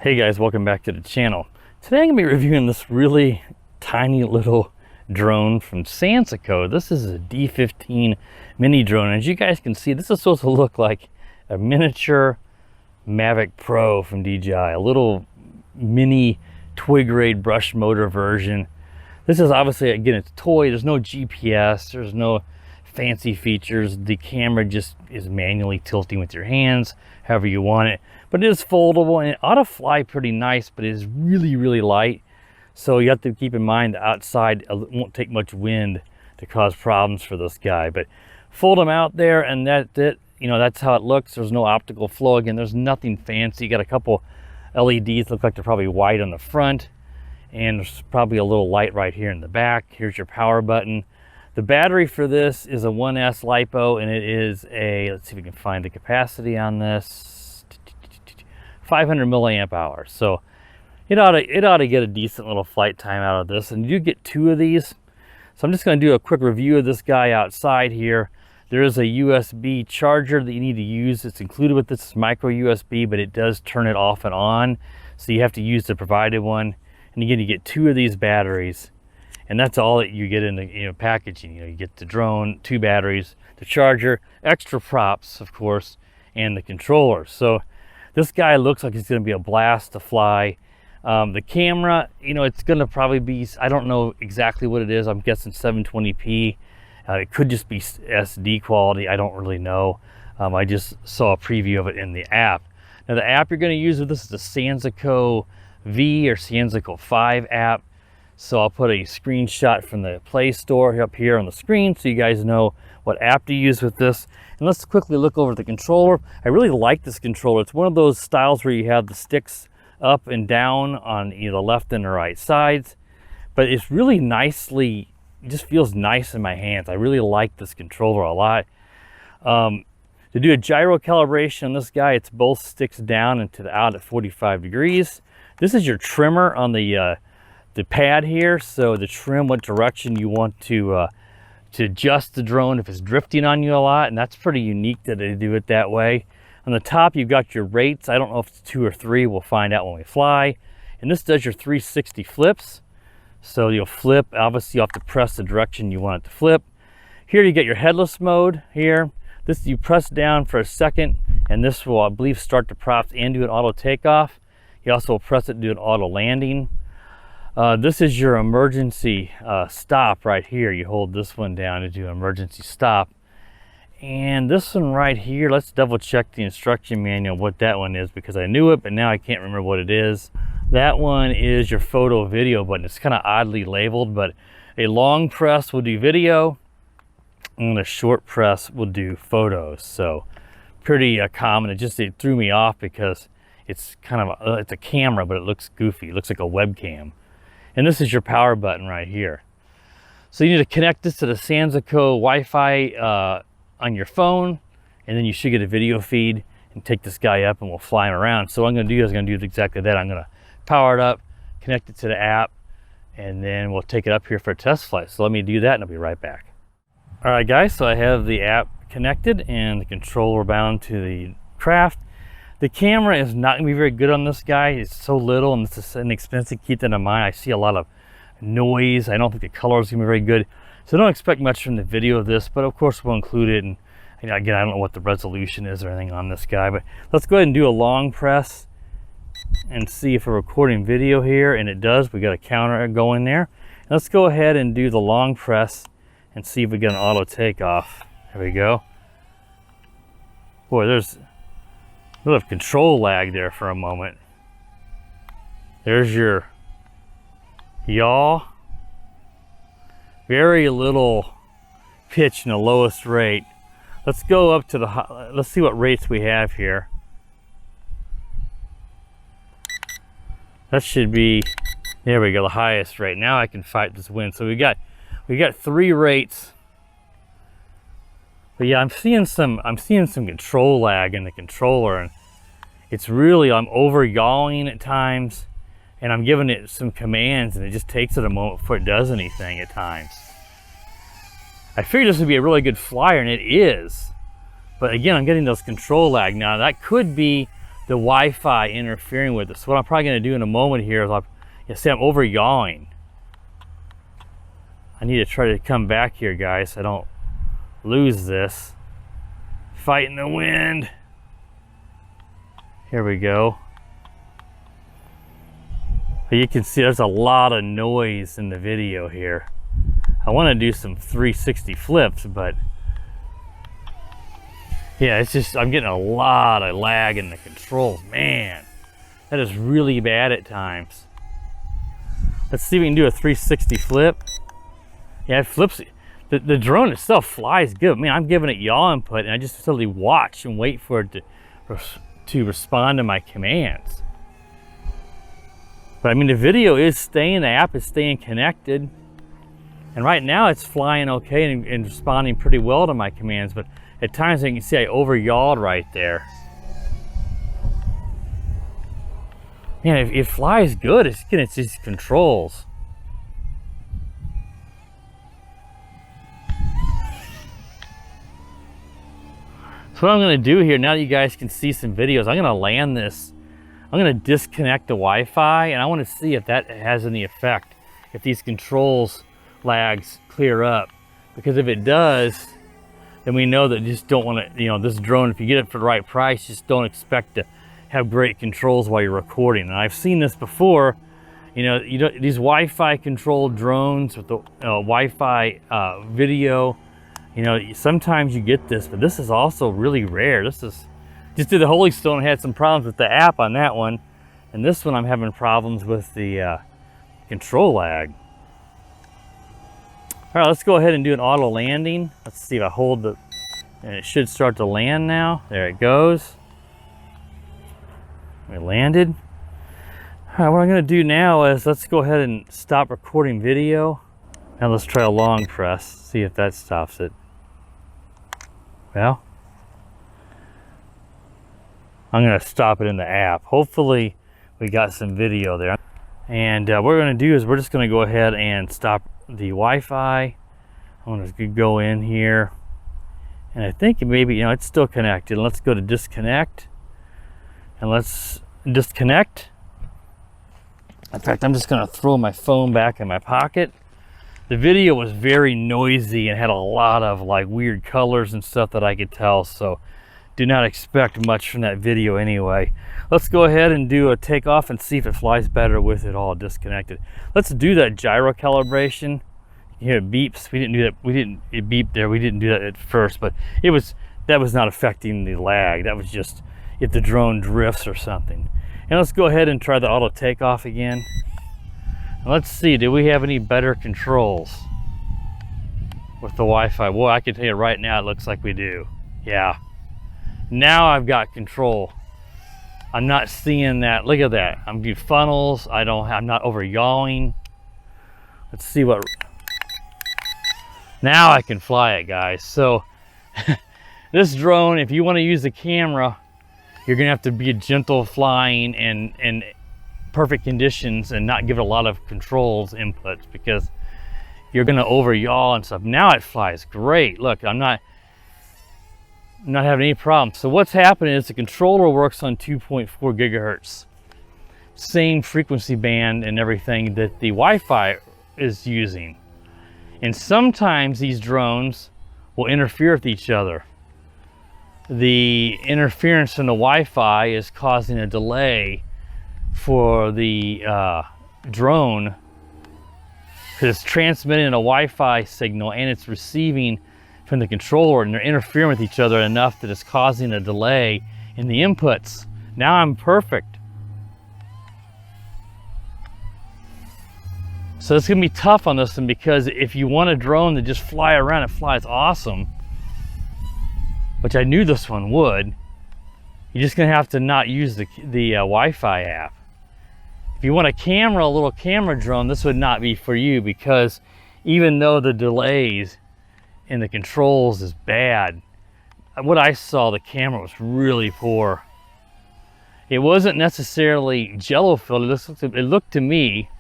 Hey guys, welcome back to the channel. Today I'm going to be reviewing this really tiny little drone from Sansisco. This is a D15 Mini Drone. As you guys can see, this is supposed to look like a miniature Mavic Pro from DJI, a little mini twig grade brush motor version. This is obviously, again, it's a toy. There's no GPS, there's no fancy features. The camera just is manually tilting with your hands however you want it, but it is foldable and it ought to fly pretty nice, but it is really light, so you have to keep in mind the outside won't take much wind to cause problems for this guy. But fold them out there and that's it. You know, that's how it looks. There's no optical flow. Again, there's nothing fancy. You got a couple LEDs, look like they're probably white on the front, and there's probably a little light right here in the back. Here's your power button. The battery for this is a 1S LiPo, and it is a, let's see if we can find the capacity on this, 500 milliamp hours. So it ought to get a decent little flight time out of this, and you get 2 of these. So I'm just going to do a quick review of this guy outside here. There is a USB charger that you need to use. It's included with this micro USB, but it does turn it off and on, so you have to use the provided one. And again, you get 2 of these batteries, and that's all that you get in the packaging. You get the drone, 2 batteries, the charger, extra props, of course, and the controller. So this guy looks like it's going to be a blast to fly. The camera, it's going to probably be, I don't know exactly what it is. I'm guessing 720p. It could just be SD quality. I don't really know. I just saw a preview of it in the app. Now the app you're going to use with this is the Sansisco V or Sansisco 5 app. So I'll put a screenshot from the Play Store up here on the screen so you guys know what app to use with this. And let's quickly look over the controller. I really like this controller. It's one of those styles where you have the sticks up and down on either the left and the right sides, but it's really nicely, it just feels nice in my hands. I really like this controller a lot. To do a gyro calibration on this guy, it's both sticks down and to the out at 45 degrees. This is your trimmer on the pad here, so the trim what direction you want to adjust the drone if it's drifting on you a lot, and that's pretty unique that they do it that way. On the top, you've got your rates. I don't know if it's 2 or 3. We'll find out when we fly. And this does your 360 flips. So you'll flip. Obviously, you have to press the direction you want it to flip. Here you get your headless mode here. This, you press down for a second, and this will, I believe, start the props and do an auto takeoff. You also will press it to do an auto landing. This is your emergency stop right here. You hold this one down to do emergency stop. And this one right here, let's double check the instruction manual what that one is, because I knew it, but now I can't remember what it is. That one is your photo video button. It's kind of oddly labeled, but a long press will do video and a short press will do photos. So pretty common. It threw me off because it's kind of it's a camera, but it looks goofy. It looks like a webcam. And this is your power button right here. So you need to connect this to the Sansisco Wi-Fi on your phone, and then you should get a video feed and take this guy up and we'll fly him around. So what I'm going to do is exactly that. I'm going to power it up, connect it to the app, and then we'll take it up here for a test flight. So let me do that and I'll be right back. All right guys, so I have the app connected and the controller bound to the craft. The camera is not going to be very good on this guy. It's so little and it's inexpensive. Keep that in mind. I see a lot of noise. I don't think the color is going to be very good. So don't expect much from the video of this, but of course we'll include it. And again, I don't know what the resolution is or anything on this guy, but let's go ahead and do a long press and see if we're recording video here, and it does. We got a counter going there. Let's go ahead and do the long press and see if we get an auto takeoff. There we go. Boy, there's a little control lag there for a moment. There's your yaw. Very little pitch in the lowest rate. Let's go up to the, let's see what rates we have here. That should be, there we go, the highest rate. Now I can fight this wind. So we got 3 rates. But yeah, I'm seeing some control lag in the controller, and it's really, I'm over yawing at times, and I'm giving it some commands, and it just takes it a moment before it does anything at times. I figured this would be a really good flyer, and it is. But again, I'm getting those control lag. Now that could be the Wi-Fi interfering with it. So what I'm probably gonna do in a moment here is see, I'm over yawing. I need to try to come back here, guys, so I don't lose this. Fighting the wind. Here we go. You can see there's a lot of noise in the video here. I want to do some 360 flips, but yeah, it's just, I'm getting a lot of lag in the controls. Man, that is really bad at times. Let's see if we can do a 360 flip. Yeah, it flips. The drone itself flies good. Man, I'm giving it yaw input, and I just simply watch and wait for it to respond to my commands. But I mean, the video is staying, the app is staying connected. And right now it's flying okay and responding pretty well to my commands, but at times you can see I over yawed right there. Man, it flies good. It's getting these controls. So what I'm gonna do here, now that you guys can see some videos, I'm gonna land this. I'm gonna disconnect the Wi-Fi, and I wanna see if that has any effect, if these controls lags clear up. Because if it does, then we know that you just don't wanna, you know, this drone, if you get it for the right price, just don't expect to have great controls while you're recording. And I've seen this before, you know, these Wi-Fi controlled drones with the Wi-Fi video, you know, sometimes you get this, but this is also really rare. This is, just did the Holy Stone, had some problems with the app on that one. And this one I'm having problems with the control lag. All right, let's go ahead and do an auto landing. Let's see if I hold the, and it should start to land now. There it goes. We landed. All right, what I'm gonna do now is let's go ahead and stop recording video. Now let's try a long press, see if that stops it. Well, I'm gonna stop it in the app. Hopefully we got some video there. And what we're gonna do is we're just gonna go ahead and stop the Wi-Fi. I'm gonna go in here. And I think maybe, you know, it's still connected. Let's go to disconnect. And let's disconnect. In fact, I'm just gonna throw my phone back in my pocket. The video was very noisy and had a lot of like weird colors and stuff that I could tell, so do not expect much from that video anyway. Let's go ahead and do a takeoff and see if it flies better with it all disconnected. Let's do that gyro calibration. You hear it beeps. We didn't do that. It beeped there. We didn't do that at first, but that was not affecting the lag. That was just if the drone drifts or something. And let's go ahead and try the auto takeoff again. Let's see, do we have any better controls with the Wi-Fi? Boy, I can tell you right now, it looks like we do. Yeah. Now I've got control. I'm not seeing that. Look at that. I'm doing funnels. I'm not over yawing. Let's see what. Now I can fly it, guys. So this drone, if you want to use the camera, you're gonna have to be gentle flying and perfect conditions and not give it a lot of controls inputs, because you're gonna over yaw and stuff. Now it flies great. Look, I'm not having any problems. So what's happening is the controller works on 2.4 gigahertz, same frequency band and everything that the Wi-Fi is using. And sometimes these drones will interfere with each other. The interference in the Wi-Fi is causing a delay for the drone, because it's transmitting a Wi-Fi signal and it's receiving from the controller, and they're interfering with each other enough that it's causing a delay in the inputs. Now I'm perfect. So it's gonna be tough on this one, because if you want a drone to just fly around, it flies awesome, which I knew this one would, you're just gonna have to not use the Wi-Fi app. If you want a little camera drone, this would not be for you, because even though the delays in the controls is bad, what I saw, the camera was really poor. It wasn't necessarily jello filled. It looked to me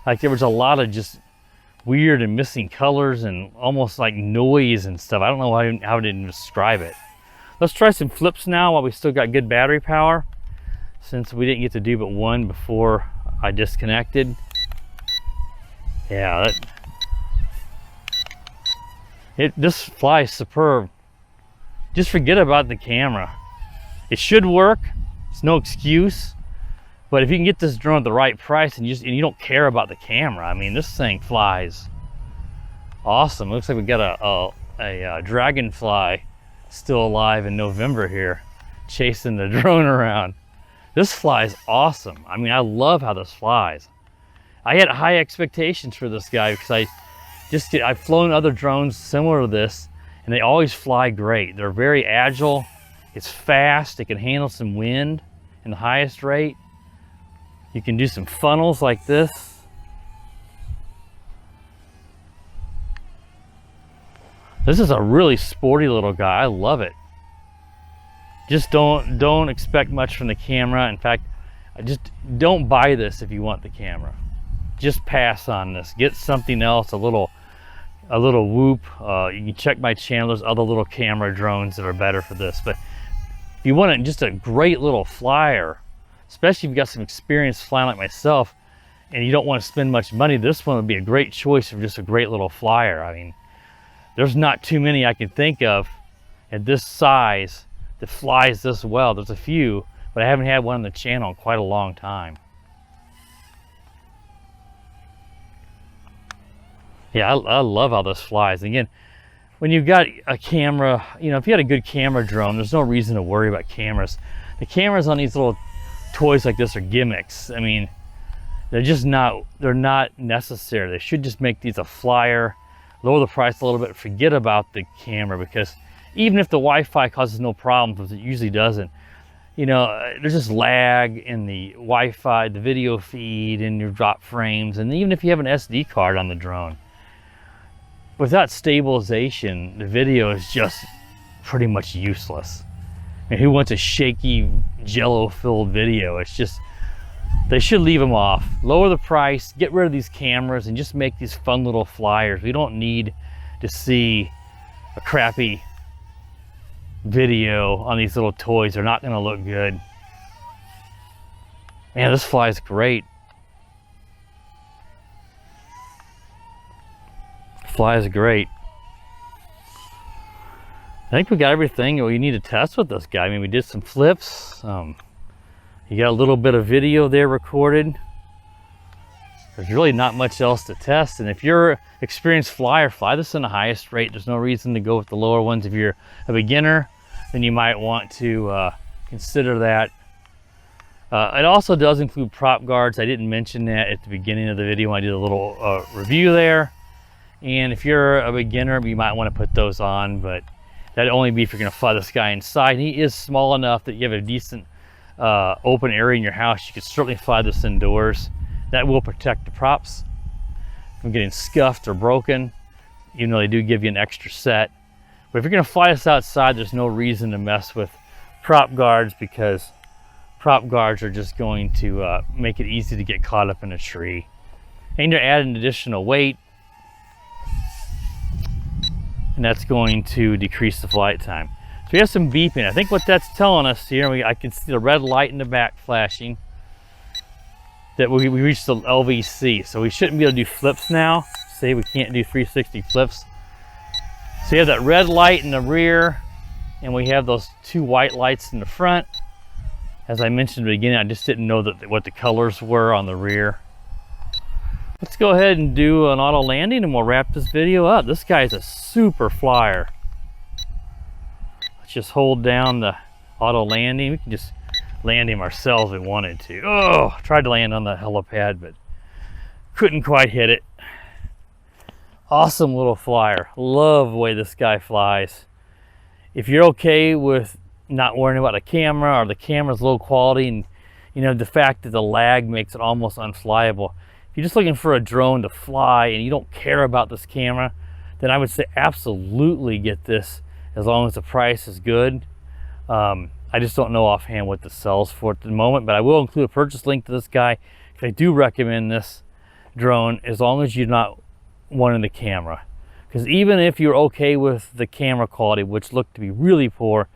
like there was a lot of just weird and missing colors and almost like noise and stuff. I don't know how to describe it. Let's try some flips now while we still got good battery power, since we didn't get to do but one before I disconnected. Yeah, this flies superb. Just forget about the camera. It should work. It's no excuse. But if you can get this drone at the right price and you don't care about the camera, I mean, this thing flies awesome. Looks like we got a dragonfly still alive in November here, chasing the drone around. This flies awesome. I mean, I love how this flies. I had high expectations for this guy because I've flown other drones similar to this, and they always fly great. They're very agile. It's fast. It can handle some wind in the highest rate. You can do some funnels like this. This is a really sporty little guy. I love it. Just don't expect much from the camera. In fact, just don't buy this if you want the camera. Just pass on this. Get something else, a little Whoop. You can check my channel. There's other little camera drones that are better for this. But if you want just a great little flyer, especially if you've got some experience flying like myself and you don't want to spend much money, this one would be a great choice for just a great little flyer. I mean, there's not too many I can think of at this size that flies this well. There's a few, but I haven't had one on the channel in quite a long time. Yeah, I love how this flies. Again, when you've got a camera, you know, if you had a good camera drone, there's no reason to worry about cameras. The cameras on these little toys like this are gimmicks. I mean, they're not necessary. They should just make these a flyer, lower the price a little bit, forget about the camera, because even if the Wi-Fi causes no problems, which it usually doesn't, you know, there's just lag in the Wi-Fi, the video feed, and your drop frames, and even if you have an SD card on the drone, without stabilization, the video is just pretty much useless. I mean, who wants a shaky, jello-filled video? It's just, they should leave them off. Lower the price, get rid of these cameras, and just make these fun little flyers. We don't need to see a crappy video on these little toys. They're not going to look good. Man, this flies great. Flies great. I think we got everything you need to test with this guy. I mean, we did some flips. You got a little bit of video there recorded. There's really not much else to test. And if you're an experienced flyer, fly this in the highest rate. There's no reason to go with the lower ones. If you're a beginner, then you might want to consider that. It also does include prop guards. I didn't mention that at the beginning of the video when I did a little review there. And if you're a beginner, you might want to put those on, but that'd only be if you're going to fly this guy inside. He is small enough that you have a decent open area in your house. You could certainly fly this indoors. That will protect the props from getting scuffed or broken, even though they do give you an extra set. But if you're going to fly this outside, there's no reason to mess with prop guards, because prop guards are just going to make it easy to get caught up in a tree. And you're adding additional weight, and that's going to decrease the flight time. So we have some beeping. I think what that's telling us here, I can see the red light in the back flashing, that we reached the LVC. So we shouldn't be able to do flips now. Say we can't do 360 flips. So you have that red light in the rear, and we have those two white lights in the front. As I mentioned at the beginning, I just didn't know what the colors were on the rear. Let's go ahead and do an auto landing and we'll wrap this video up. This guy's a super flyer. Let's just hold down the auto landing. We can just land him ourselves if we wanted to. Oh, tried to land on the helipad, but couldn't quite hit it. Awesome little flyer. Love the way this guy flies. If you're okay with not worrying about a camera, or the camera's low quality, and you know the fact that the lag makes it almost unflyable, if you're just looking for a drone to fly and you don't care about this camera, then I would say absolutely get this, as long as the price is good. I just don't know offhand what this sells for at the moment, but I will include a purchase link to this guy. I do recommend this drone as long as you're not wanting the camera. Because even if you're okay with the camera quality, which looked to be really poor,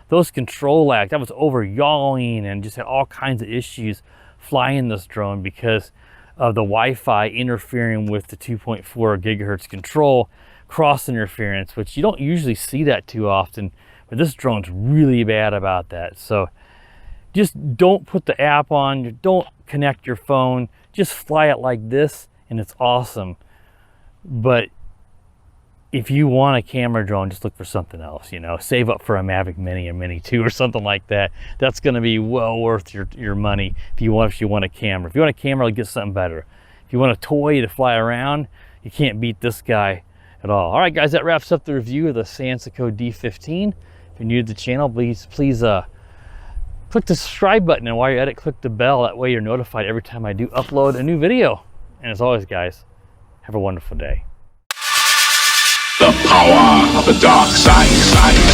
those control lags, I was over yawing and just had all kinds of issues flying this drone because of the Wi-Fi interfering with the 2.4 gigahertz control, cross interference, which you don't usually see that too often, but this drone's really bad about that. So just don't put the app on, don't connect your phone, just fly it like this and it's awesome. But if you want a camera drone, just look for something else, you know, save up for a Mavic Mini or Mini 2 or something like that. That's going to be well worth your money if you want a camera. If you want a camera, get something better. If you want a toy to fly around, you can't beat this guy at all. All right, guys, that wraps up the review of the Sansisco D15. If you're new to the channel, please click the subscribe button, and while you're at it, click the bell. That way you're notified every time I do upload a new video. And as always, guys, have a wonderful day. The power of the dark side.